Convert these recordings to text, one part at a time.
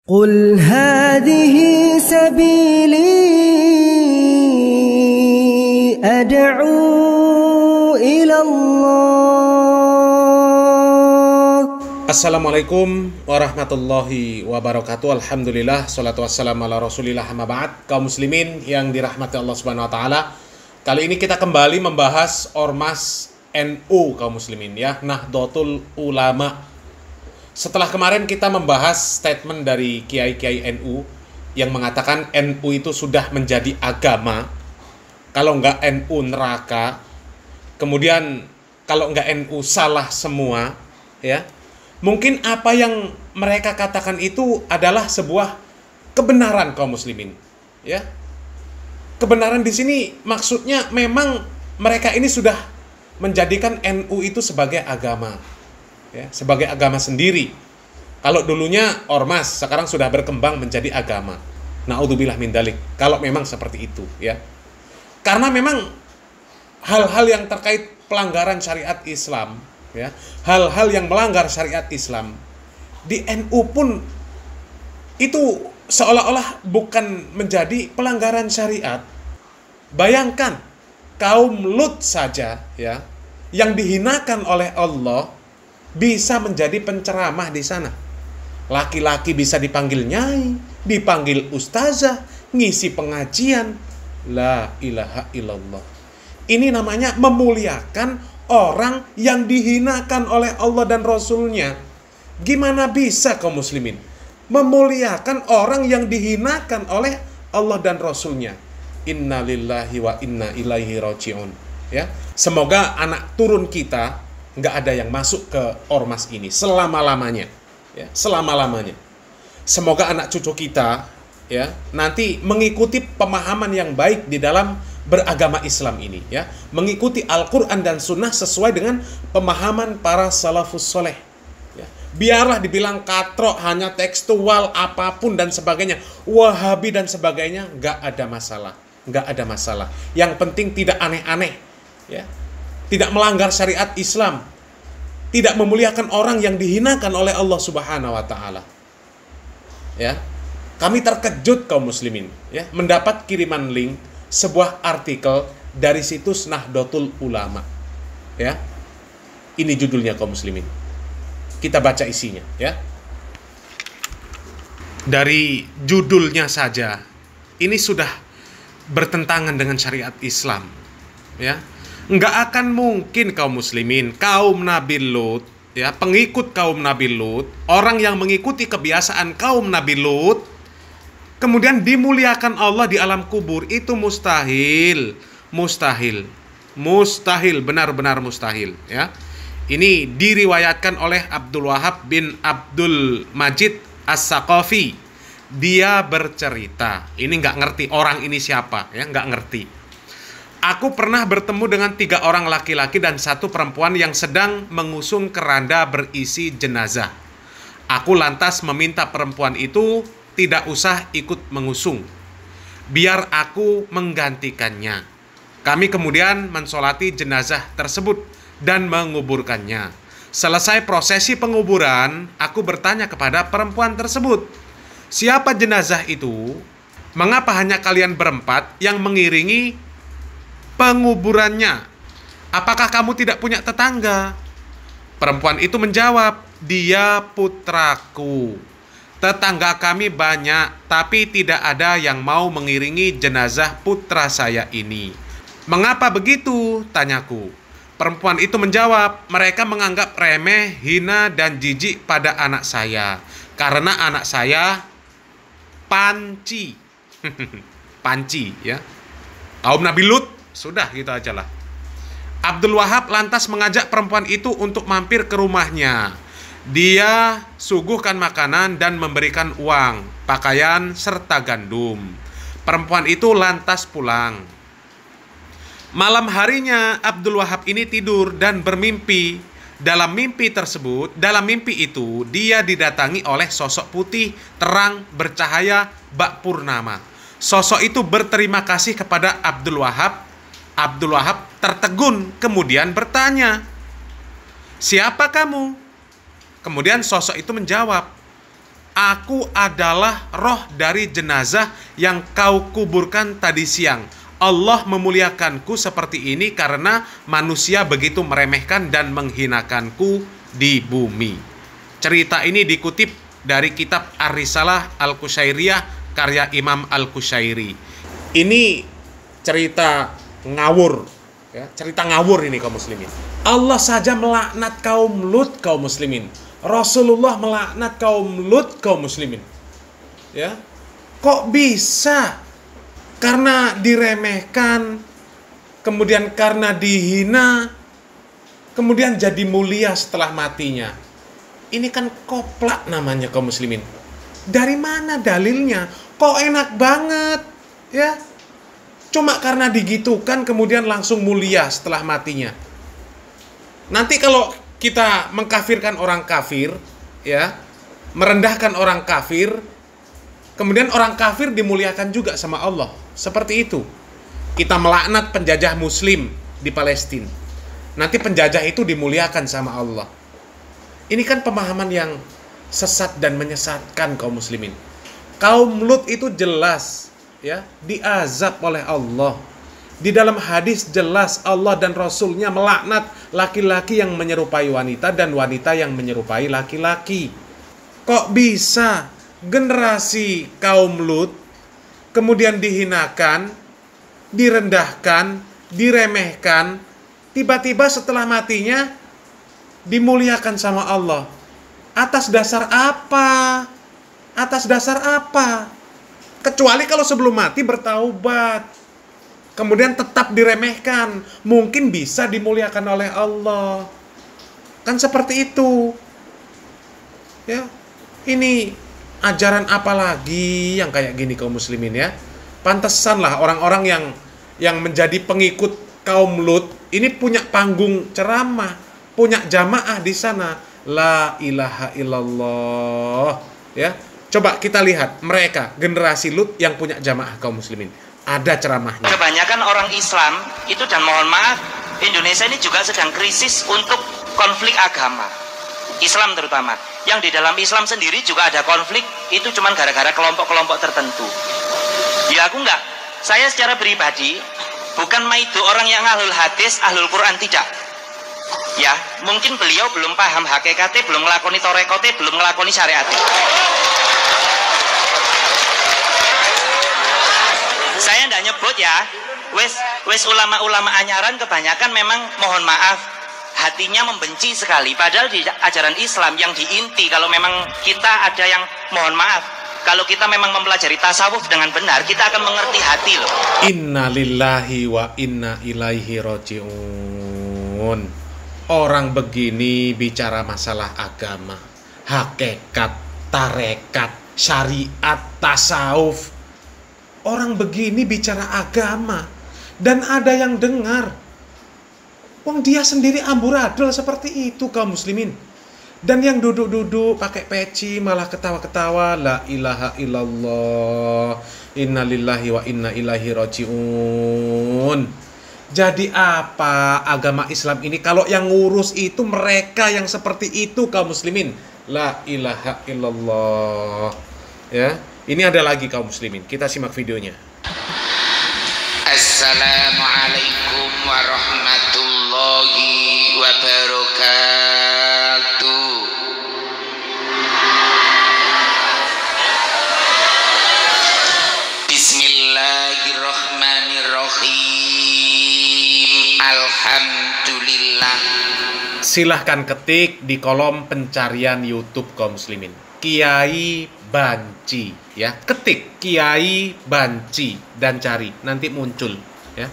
قل هذه سبيلي أدعو إلى الله. Assalamualaikum warahmatullahi wabarakatuh. Alhamdulillah, salatu wassalamu ala rasulillah, amma ba'd. Kaum muslimin yang dirahmati Allah subhanahu wa ta'ala, kali ini kita kembali membahas Ormas NU kaum muslimin ya, Nahdlatul Ulama. Setelah kemarin kita membahas statement dari kiai-kiai NU yang mengatakan NU itu sudah menjadi agama, kalau nggak NU neraka, kemudian kalau nggak NU salah semua, ya. Mungkin apa yang mereka katakan itu adalah sebuah kebenaran kaum muslimin, ya. Kebenaran di sini maksudnya memang mereka ini sudah menjadikan NU itu sebagai agama. Ya, sebagai agama sendiri. Kalau dulunya ormas, sekarang sudah berkembang menjadi agama. Naudzubillah min dzalik. Kalau memang seperti itu, ya. Karena memang hal-hal yang terkait pelanggaran syariat Islam, ya, hal-hal yang melanggar syariat Islam di NU pun itu seolah-olah bukan menjadi pelanggaran syariat. Bayangkan kaum Lut saja, ya, yang dihinakan oleh Allah bisa menjadi penceramah di sana. Laki-laki bisa dipanggil nyai, dipanggil ustazah, ngisi pengajian. La ilaha illallah. Ini namanya memuliakan orang yang dihinakan oleh Allah dan Rasulnya. Gimana bisa kaum muslimin memuliakan orang yang dihinakan oleh Allah dan Rasulnya? Inna lillahi wa inna ilaihi raji'un. Ya, semoga anak turun kita nggak ada yang masuk ke ormas ini selama-lamanya, ya, selama-lamanya. Semoga anak cucu kita, ya, nanti mengikuti pemahaman yang baik di dalam beragama Islam ini, ya, mengikuti Al-Quran dan Sunnah sesuai dengan pemahaman para salafus soleh. Ya. Biarlah dibilang katrok, hanya tekstual, apapun dan sebagainya, Wahabi dan sebagainya, nggak ada masalah, nggak ada masalah. Yang penting tidak aneh-aneh, ya. Tidak melanggar syariat Islam, tidak memuliakan orang yang dihinakan oleh Allah Subhanahu wa taala. Ya. Kami terkejut kaum muslimin, ya, mendapat kiriman link sebuah artikel dari situs Nahdlatul Ulama. Ya. Ini judulnya kaum muslimin. Kita baca isinya, ya. Dari judulnya saja ini sudah bertentangan dengan syariat Islam, ya. Nggak akan mungkin kaum muslimin, kaum Nabi Lut, ya, pengikut kaum Nabi Lut, orang yang mengikuti kebiasaan kaum Nabi Lut, kemudian dimuliakan Allah di alam kubur. Itu mustahil, mustahil, mustahil, benar-benar mustahil, ya. Ini diriwayatkan oleh Abdul Wahab bin Abdul Majid As-Saqafi. Dia bercerita, ini nggak ngerti orang ini siapa, ya, nggak ngerti. Aku pernah bertemu dengan 3 orang laki-laki dan 1 perempuan yang sedang mengusung keranda berisi jenazah. Aku lantas meminta perempuan itu tidak usah ikut mengusung, biar aku menggantikannya. Kami kemudian mensolati jenazah tersebut dan menguburkannya. Selesai prosesi penguburan, aku bertanya kepada perempuan tersebut, "Siapa jenazah itu? Mengapa hanya kalian berempat yang mengiringi penguburannya? Apakah kamu tidak punya tetangga?" Perempuan itu menjawab, "Dia putraku. Tetangga kami banyak, tapi tidak ada yang mau mengiringi jenazah putra saya ini." "Mengapa begitu?" tanyaku. Perempuan itu menjawab, "Mereka menganggap remeh, hina, dan jijik pada anak saya, karena anak saya panci." Panci, ya. Kaum Nabi Lut. Sudah, gitu aja lah. Abdul Wahab lantas mengajak perempuan itu untuk mampir ke rumahnya. Dia suguhkan makanan dan memberikan uang, pakaian, serta gandum. Perempuan itu lantas pulang. Malam harinya Abdul Wahab ini tidur dan bermimpi. Dalam mimpi itu dia didatangi oleh sosok putih, terang, bercahaya, bak purnama. Sosok itu berterima kasih kepada Abdul Wahab. Abdul Wahab tertegun, kemudian bertanya, "Siapa kamu?" Kemudian sosok itu menjawab, Aku adalah roh dari jenazah yang kau kuburkan tadi siang. Allah memuliakanku seperti ini karena manusia begitu meremehkan dan menghinakanku di bumi. Cerita ini dikutip dari kitab Ar-Risalah Al-Qusyairiyah karya Imam Al-Qusyairi. Ini cerita ngawur, ya, cerita ngawur ini kaum muslimin. Allah saja melaknat kaum Lut kaum muslimin. Rasulullah melaknat kaum Lut kaum muslimin. Ya. Kok bisa? Karena diremehkan, kemudian karena dihina, kemudian jadi mulia setelah matinya. Ini kan koplak namanya kaum muslimin. Dari mana dalilnya? Kok enak banget, ya? Cuma karena digitukan kemudian langsung mulia setelah matinya. Nanti kalau kita mengkafirkan orang kafir, ya, merendahkan orang kafir, kemudian orang kafir dimuliakan juga sama Allah. Seperti itu. Kita melaknat penjajah muslim di Palestina. Nanti penjajah itu dimuliakan sama Allah. Ini kan pemahaman yang sesat dan menyesatkan kaum muslimin. Kaum Lut itu jelas, ya, diazab oleh Allah. Di dalam hadis jelas Allah dan Rasulnya melaknat laki-laki yang menyerupai wanita dan wanita yang menyerupai laki-laki. Kok bisa generasi kaum Lut kemudian dihinakan, direndahkan, diremehkan, tiba-tiba setelah matinya dimuliakan sama Allah? Atas dasar apa? Atas dasar apa? Kecuali kalau sebelum mati bertaubat, kemudian tetap diremehkan, mungkin bisa dimuliakan oleh Allah. Kan seperti itu. Ya. Ini ajaran apa lagi yang kayak gini kaum muslimin, ya? Pantesan lah orang-orang yang menjadi pengikut kaum Lut ini punya panggung ceramah, punya jamaah di sana. La ilaha illallah. Ya. Coba kita lihat mereka generasi Lut yang punya jamaah kaum muslimin. Ada ceramahnya. Kebanyakan orang Islam itu, dan mohon maaf, Indonesia ini juga sedang krisis untuk konflik agama. Islam terutama. Yang di dalam Islam sendiri juga ada konflik, itu cuma gara-gara kelompok-kelompok tertentu. Ya aku enggak. Saya secara pribadi bukan maidu orang yang ahlul hadis, ahlul Quran, tidak. Ya, mungkin beliau belum paham hakikatnya, belum ngelakoni torekote, belum ngelakoni syariatnya. Saya ndak nyebut ya, wes ulama-ulama anyaran kebanyakan memang mohon maaf hatinya membenci sekali. Padahal di ajaran Islam yang diinti, kalau memang kita ada yang mohon maaf, kalau kita memang mempelajari tasawuf dengan benar, kita akan mengerti hati loh. Inna lillahi wa inna ilaihi roji'un. Orang begini bicara masalah agama, hakikat, tarekat, syariat, tasawuf. Orang begini bicara agama dan ada yang dengar. Wong dia sendiri amburadul seperti itu kaum muslimin. Dan yang duduk-duduk pakai peci malah ketawa-ketawa. La ilaha illallah. Innalillahi wa inna ilaihi roji'un. Jadi apa agama Islam ini kalau yang ngurus itu mereka yang seperti itu kaum muslimin? La ilaha illallah. Ya. Ini ada lagi kaum muslimin. Kita simak videonya. Assalamualaikum warahmatullahi wabarakatuh. Bismillahirrahmanirrahim. Alhamdulillah. Silahkan ketik di kolom pencarian YouTube kaum muslimin, Kiai Banci, ya, ketik Kiai Banci dan cari, nanti muncul, ya.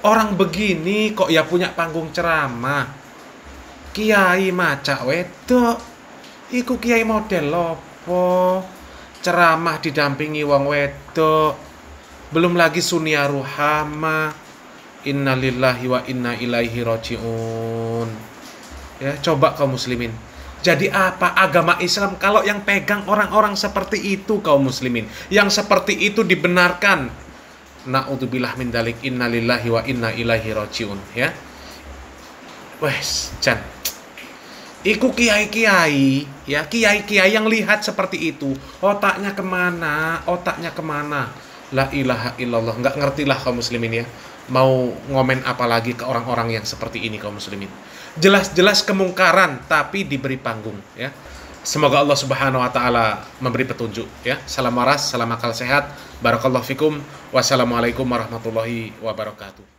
Orang begini kok ya punya panggung ceramah. Kiai maca wedok, iku kiai model lopo, ceramah didampingi wong wedok, belum lagi sunia ruhama. Innalillahi wa inna ilaihi roji'un. Ya, coba kaum muslimin. Jadi apa agama Islam kalau yang pegang orang-orang seperti itu kaum muslimin? Yang seperti itu dibenarkan. Na'udzubillah min dalik. Innalillahi wa inna ilaihi roji'un, ya. Wes, Jan. Iku kiai-kiai, ya kiai-kiai yang lihat seperti itu, otaknya kemana? La ilaha illallah, nggak ngertilah kaum muslimin ya. Mau ngomen apa lagi ke orang-orang yang seperti ini kaum muslimin. Jelas-jelas kemungkaran, tapi diberi panggung ya. Semoga Allah Subhanahu wa taala memberi petunjuk ya. Salam waras, salam akal sehat. Barakallahu fikum. Wassalamualaikum warahmatullahi wabarakatuh.